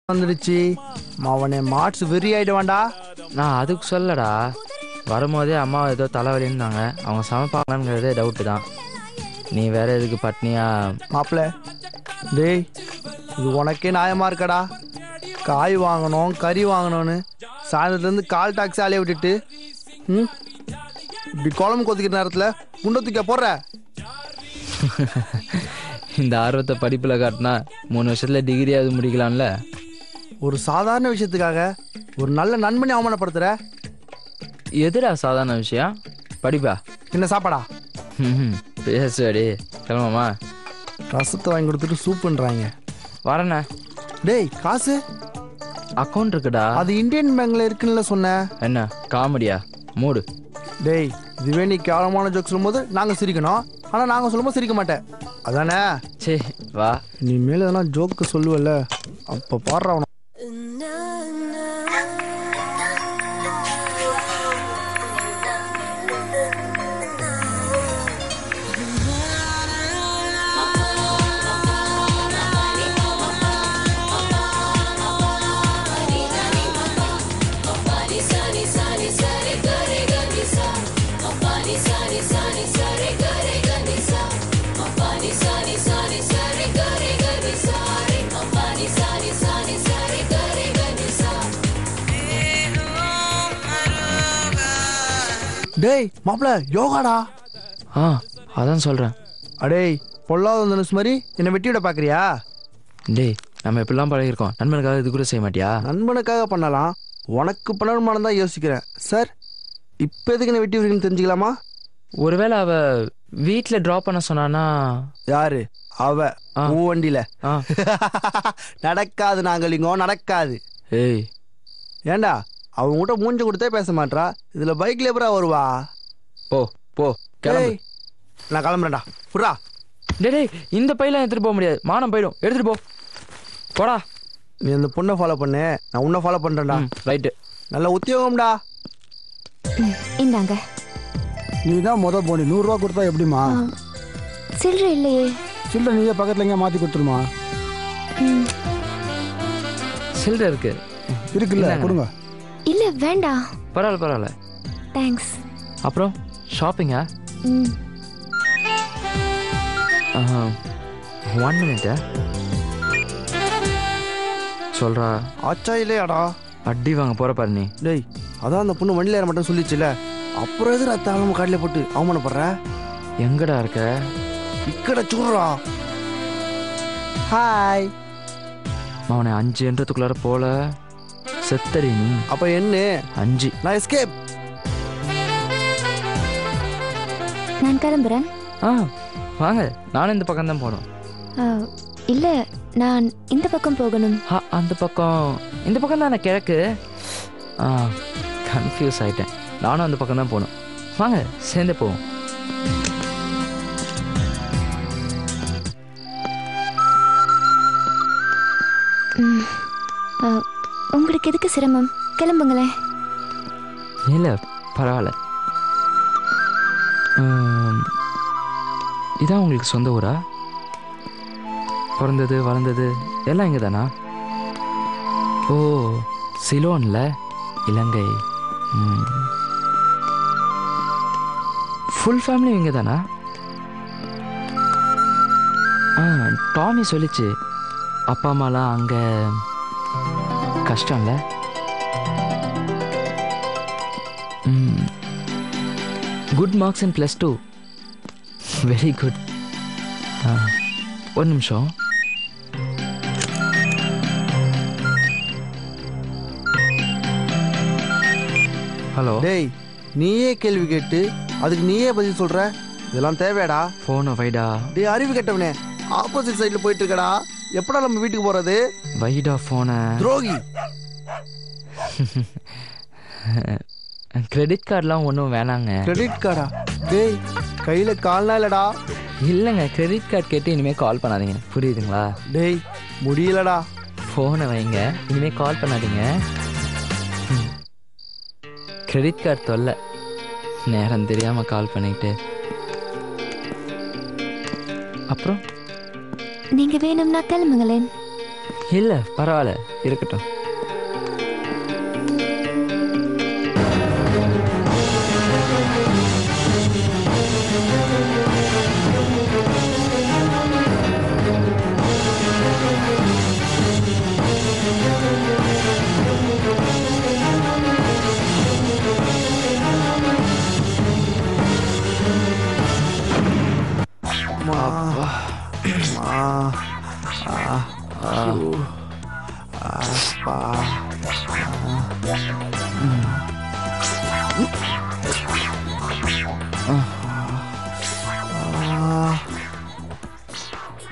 வந்துடுச்சு. அவனே மார்க்ஸ் வெறி ஆயிடுவான்டா. நான் அதுக்கு சொல்லடா, வரும்போதே அம்மா ஏதோ தலைவலின்னாங்க. அவங்க சமைப்பாங்கங்கிறதே டவுட்டு தான். நீ வேற எதுக்கு பட்னியா? மாப்பிள்ள டேய், இது உனக்கே நியாயமா இருக்கடா? காய் வாங்கணும் கறி வாங்கணும்னு சாயந்தரத்துலேருந்து கால் டாக்ஸி ஆலையை விட்டுட்டு இப்படி குழம்பு கொதிக்கிற நேரத்தில் குண்டை தூக்க போடுற. இந்த ஆர்வத்தை படிப்பில் காட்டினா 3 வருஷத்தில் டிகிரியாவது முடிக்கலாம்ல. ஒரு சாதாரண விஷயத்துக்காக ஒரு நல்ல நண்பனை அவமானப்படுத்துற. எதுடா சாதாரண விஷயம்? படிப்பா. என்ன சாப்பாடா? பேசுவாடி. கிளம்பமா. ரசத்தை வாங்கி கொடுத்துட்டு சூப்புன்றாங்க. வரண்ணே. டேய், காசு அக்கௌண்ட் இருக்குடா. அது இந்தியன் பேங்க்ல இருக்குன்னு சொன்ன. என்ன காமெடியா? மூடு. டேய், இதுவே நீ கேவலமான ஜோக் சொல்லும்போது நாங்கள் சிரிக்கணும், ஆனால் நாங்கள் சொல்லும்போது சிரிக்க மாட்டேன். அதானே? சரி வா. நீ மேலே எதனா ஜோக்கு சொல்லுவல்ல, அப்போ பாடுறவன. டேய் மாப்பிள்ள, யோகாடா. அதான் சொல்கிறேன். அடேய், பொல்லாத தனுஷ் மாதிரி என்னை வெட்டி விட பார்க்குறியா? டேய், நம்ம எப்படிலாம் பழகிருக்கோம். நண்பனுக்காக இது கூட செய்ய மாட்டியா? நண்பனுக்காக பண்ணலாம், உனக்கு பண்ணணுமானு தான் யோசிக்கிறேன். சார், இப்போ எதுக்கு என்ன வெட்டி விடுறீங்கன்னு தெரிஞ்சுக்கலாமா? ஒருவேளை அவ வீட்டில் ட்ராப் பண்ண சொன்னானா? யாரு அவ? வண்டியில நடக்காது. நாங்கலிங்கம் நடக்காது. ஏய் ஏண்டா, அவங்க கிட்ட மூஞ்சி கொடுத்தே பேச மாட்டா, இதுல பைக்ல எப்பரா வருவா? போ போ கிளம்பு. நான் கிளம்புறேன்டா. புறா. டேய், இந்த பையெல்லாம் எடுத்துட்டு போக முடியாது, மானம் போயிடும். எடுத்துட்டு போ. போடா. நீ அந்த பொண்ணை ஃபாலோ பண்ணு, நான் உன்னை ஃபாலோ பண்றேன்டா. ரைட்டு. நல்ல உத்தியோகம்டா. இந்தாங்க. நீ தான் போனி 100 ரூபா கொடுத்தா எப்படிமா? சில்லறை இல்லையே. சில்லறை நீயே பக்கத்துல எங்க மாத்தி கொடுத்துருமா? சில்லறை இருக்கு. இருக்குல்ல, கொடுங்க. இல்ல வேண்டாம். பரவாயில்ல பரவாயில்ல. தேங்க்ஸ். அப்புறம் ஷாப்பிங்கா? 1 மினிட் சொல்றா. ஆச்சா இல்லையாடா? அடி வாங்க போற பாரு நீ. டேய், அதான் அந்த பொண்ணு வண்டியில ஏற மட்டும் சொல்லிச்சுல, அப்புறம் எது ரத்தாலும் காட்டில போட்டு அவமானப்படுற? எங்கடா இருக்க? இக்கட சூடுறா. ஹாய். அவனை 5 போல செத்தரி நீ. அப்ப என்ன? 5. நான் எஸ்கேப். நான் கிளம்புறேன். வாங்க, நானும் இந்த பக்கம் தான் போகணும். இல்ல, நான் இந்த பக்கம் போகணும். அந்த பக்கம், இந்த பக்கம் தான் கிழக்கு. கன்ஃபியூஸ் ஆயிட்டேன். நானும் அந்த பக்கம் தான் போகணும். வாங்க சேர்ந்தே போவோம். உங்களுக்கு எதுக்கு சிரமம்? கிளம்புங்களேன். இல்லை பரவாயில்ல. இதான் உங்களுக்கு சொந்த ஊரா? பிறந்தது வளர்ந்தது எல்லாம் இங்கே தானா? ஓ, சிலோன்ல, இலங்கை. ஃபுல் ஃபேமிலி இங்கே தானா? டாமி சொல்லிச்சு, அப்பா அம்மாலாம் அங்கே கஷ்டம்ல. Good marks in +2. Very good. ஒரு நிமிஷம். ஹலோ. டேய், நீயே கேள்வி கேட்டு அதுக்கு நீயே பதில் சொல்ற, இதெல்லாம் தேவையாடா? போன வைடா. டேய் அறிவு கெட்டவனே, ஆப்போசிட் சைடுல போயிட்டு இருக்கடா. எப்படா நம்ம வீட்டுக்கு போறது? வைடா போன. துரோகி. கிரெடிட் கார்டெலாம் ஒன்றும் வேணாங்க. கிரெடிட் கார்டா? டேய், கையில கால்னா இல்லடா. இல்லைங்க, கிரெடிட் கார்டு கேட்டு இனிமேல் கால் பண்ணாதீங்க, புரியுதுங்களா? டேய் முடியலடா. ஃபோனை வைங்க, இனிமேல் கால் பண்ணாதீங்க. கிரெடிட் கார்டு தொல்லை, நேரம் தெரியாமல் கால் பண்ணிக்கிட்டு. அப்புறம் நீங்க வேணும்னா கிளம்புங்களேன். இல்லை பரவாயில்ல இருக்கட்டும்.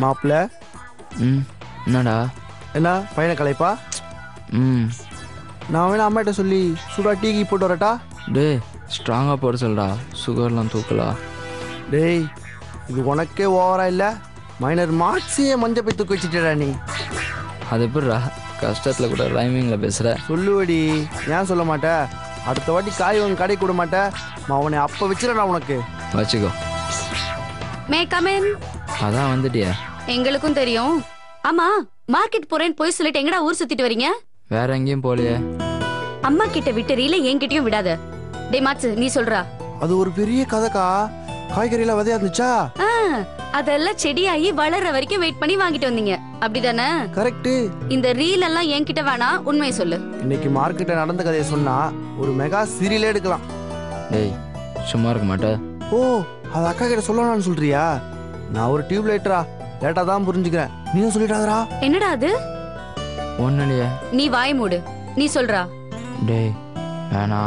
மாப்பிள்ள என்னடா? என்ன பையனை கலைப்பா? நான் வேணா அம்மாட்ட சொல்லி சூடா டீ போட்டு வரட்டா? டேய் ஸ்ட்ராங்காக போட சொல்டா, சுகர்லாம் தூக்கலாம். டேய் இது உனக்கே ஓவரா இல்லை? மைனர் மார்க்ஸே மஞ்சள் போய் தூக்கி வச்சுட்டா நீ. அது எப்படிடா கஷ்டத்தில் கூட ரைமிங்கில் பேசுகிற? சொல்லுவடி, ஏன் சொல்ல மாட்டேன்? அடுத்த வாட்டி காய் வாங்க கடை கூட மாட்டேன். அவனை அப்போ வச்சிடறா உனக்கு. வச்சுக்கோ. May come in. அதான் வந்துட்டியா? எங்களுக்கும் தெரியும். ஆமா, மார்க்கெட் போறேன்னு போய் சொல்லிட்டு எங்கடா ஊர் சுத்திட்டு வரீங்க? வேற எங்கேயும் போலையே. அம்மா கிட்ட விட்டு ரீல என்கிட்டயும் விடாத. டே மாட்ஸ், நீ சொல்றா. அது ஒரு பெரிய கதைக்கா. காய்கறிலாம் விதையா இருந்துச்சா? அதெல்லாம் செடியாகி வளர்ற வரைக்கும் வெயிட் பண்ணி வாங்கிட்டு வந்தீங்க, அப்படிதானே? கரெக்ட். இந்த ரீல் எல்லாம் என்கிட்ட வேணா, உண்மையை சொல்லு. இன்னைக்கு மார்க்கெட்ல நடந்த கதையை சொன்னா ஒரு மெகா சீரியலே எடுக்கலாம். டேய் சும்மா இருக்க மாட்டேன். ஓ, அது அக்கா கிட்ட சொல்லணும்னு சொல்றியா? நான் ஒரு டியூப் லைட்டரா, லேட்டா தான் புரிஞ்சுக்கிறேன். நீயும் சொல்லிட்டாதரா? என்னடா அது? ஒன்னுலையே. நீ வாய் மூடு, நீ சொல்றா. டேய் வேணா.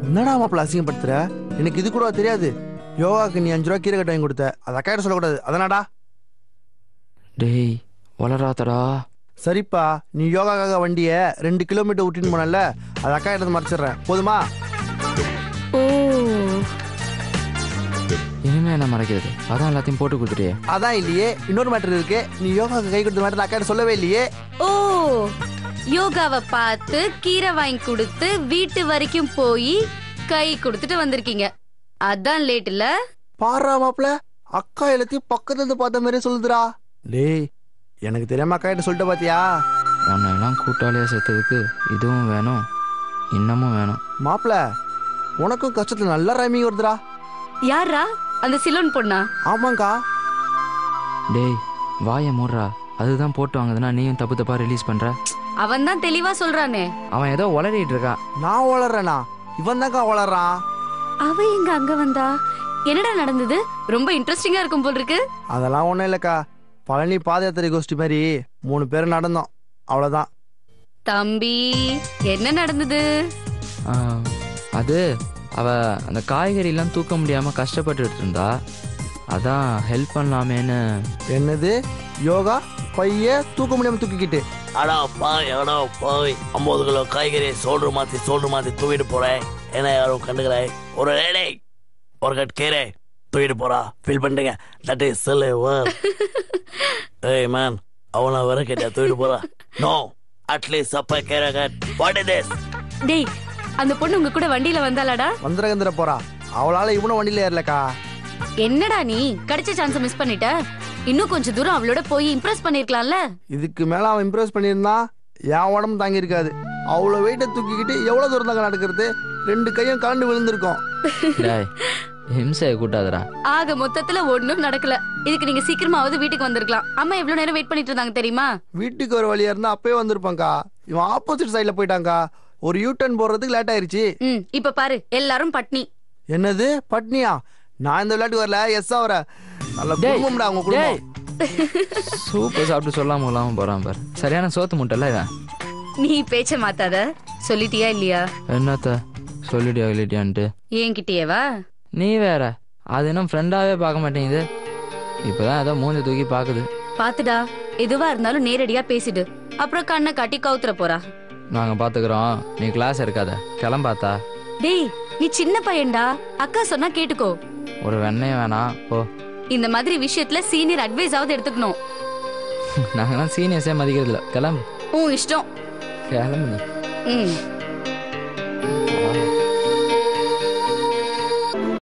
என்னடா மாப்பிள்ள அசிங்கப்படுத்துற? எனக்கு இது கூட தெரியாது. யோகாக்கு நீ 5 ரூபா கீரை கட்ட வாங்கி கொடுத்த, அது அக்கா கிட்ட சொல்லக்கூடாது, அதனாடா? டேய் வளராதடா. சரிப்பா, நீ யோகாக்காக வண்டியை 2 கிலோமீட்டர் விட்டுன்னு போனல, அது அக்கா கிட்ட மறைச்சிடுறேன், போதுமா? ஓ, இனிமே என்ன மறைக்கிறது? அதான் எல்லாத்தையும் போட்டு கொடுத்துட்டியே. அதான் இல்லையே, இன்னொரு மேட்டர் இருக்கு. நீ யோகாக்கு கை கொடுத்த மேட்டர் அக்கா கிட்ட சொல்லவே இல்லையே. ஓ, யோகாவை பார்த்து கீரை வாங்கி கொடுத்து வீட்டு வரைக்கும் போய் கை கொடுத்துட்டு வந்திருக்கீங்க, அதான் லேட் இல்ல? பாரா மாப்பிள்ள, அக்கா எல்லாத்தையும் பக்கத்துல இருந்து பார்த்த மாதிரி சொல்லுதுடா. டேய் எனக்கு தெரியாம அக்கா கிட்ட சொல்லிட்ட பாத்தியா? உன்னை எல்லாம் கூட்டாளியா சேர்த்ததுக்கு இதுவும் வேணும், இன்னமும் வேணும். மாப்பிள்ள உனக்கும் கஷ்டத்துல நல்லா ரைமிங் வருதுடா. யாரா அந்த சிலோன் பொண்ணா? ஆமாங்கா. டேய் வாயை மூடுறா. அதுதான் போட்டு வாங்குதுன்னா நீயும் தப்பு தப்பா ரிலீஸ் பண்ற. அவன் தான் தெளிவா சொல்றானே. அவன் ஏதோ உளறிட்டு இருக்கான். நான் வளர்றேனா? இவன் தான்க்கா வளர்றான். அவ எங்க அங்க வந்தா? என்னடா நடந்தது? ரொம்ப இன்ட்ரெஸ்டிங்கா இருக்கும் போல் இருக்கு. அதெல்லாம் ஒண்ணும் இல்லக்கா, பழனி பாத யாத்திரை கோஷ்டி மாதிரி 3 பேர் நடந்தோம், அவ்வளவுதான். தம்பி என்ன நடந்தது? அது அவ அந்த காய்கறிலாம் தூக்க முடியாம கஷ்டப்பட்டுட்டு இருந்தா, அதான் ஹெல்ப் பண்ணலாமேன்னு. என்னது யோகா பைய தூக்க முடியாம தூக்கிக்கிட்டு? அடா பாய் 50 கிலோ காய்கறி சோல்டர் மாத்தி தூக்கிட்டு போறேன். என்ன யாரும் கண்டுக்கிறேன். ஒரு ரேடை ஒரு கட் கீரை தூக்கிட்டு போறா. ஃபீல் பண்ணுங்க. That is chilli work. ஏய் மேன், அவனா வர கேட்டா தூக்கிட்டு போறா. நோ, அட்லீஸ்ட் அப்ப கீரை கட். What is this? டேய், அந்த பொண்ணு உங்க கூட வண்டியில வந்தாளாடா? வந்துட போறா. அவளால இவனும் வண்டியில ஏறலக்கா. என்னடா நீ கிடைச்ச சான்ஸ் மிஸ் பண்ணிட்ட? இன்னும் கொஞ்சம் தூரம் அவளோட போய் இம்ப்ரெஸ் பண்ணிருக்கலாம்ல. இதுக்கு மேல அவன் இம்ப்ரெஸ் பண்ணியிருந்தா என் உடம்பு தாங்கி இருக்காது. அவ்வளவு வெயிட்ட தூக்கிக்கிட்டு எவ்வளவு தூரம் தாங்க நடக்கிறது? 2 கையும் கலண்டு விழுந்திருக்கும். ஹிம்சையை கூட்டாதரா. ஆக மொத்தத்துல ஒண்ணும் நடக்கல. இதுக்கு நீங்க சீக்கிரமாவது வீட்டுக்கு வந்திருக்கலாம். அம்மா எவ்வளவு நேரம் வெயிட் பண்ணிட்டு இருந்தாங்க தெரியுமா? வீட்டுக்கு ஒரு வழியா இருந்தா அப்பவே வந்திருப்பாங்கா. இவன் ஆப்போசிட் சைட்ல போயிட்டாங்கா. ஒரு யூ டர்ன் போறதுக்கு லேட் ஆயிருச்சு. இப்ப பாரு, எல்லாரும் பட்னி. என்னது பட்னியா? நான் இந்த விளையாட்டு வரல. எஸ் ஆவற நல்ல குடும்பம்டா உங்க குடும்பம். சூப்பர் சாப்பிட்டு சொல்லாம இல்லாம போறான் பாரு. சரியான சோத்து முட்டல இவன். நீ பேச்ச மாத்தாத. சொல்லிட்டியா இல்லையா? என்னத்த சொல்லிட்டியா இல்லையான்ட்டு என்கிட்டயேவா? நீ வேற, அது இன்னும் ஃப்ரெண்டாவே பார்க்க மாட்டேங்குது. இப்பதான் ஏதோ மூஞ்சி தூக்கி பாக்குது. பாத்துடா, எதுவா இருந்தாலும் நேரடியா பேசிடு. அப்புறம் கண்ணை காட்டி கவுத்துற போறா. நாங்க பாத்துக்கிறோம், நீ கிளாஸ் இருக்காத, கிளம்பாத்தா. டேய் நீ சின்ன பையன்டா, அக்கா சொன்னா கேட்டுக்கோ. ஒரு வெண்ணையும் வேணாம் போ. இந்த மாதிரி விஷயத்துல சீனியர் அட்வைஸ் ஆவது எடுத்துக்கணும். நாங்கெல்லாம் சீனியர்ஸே மதிக்கிறது இல்ல. கிளம்பு. உன் இஷ்டம். கிளம்பு நீ.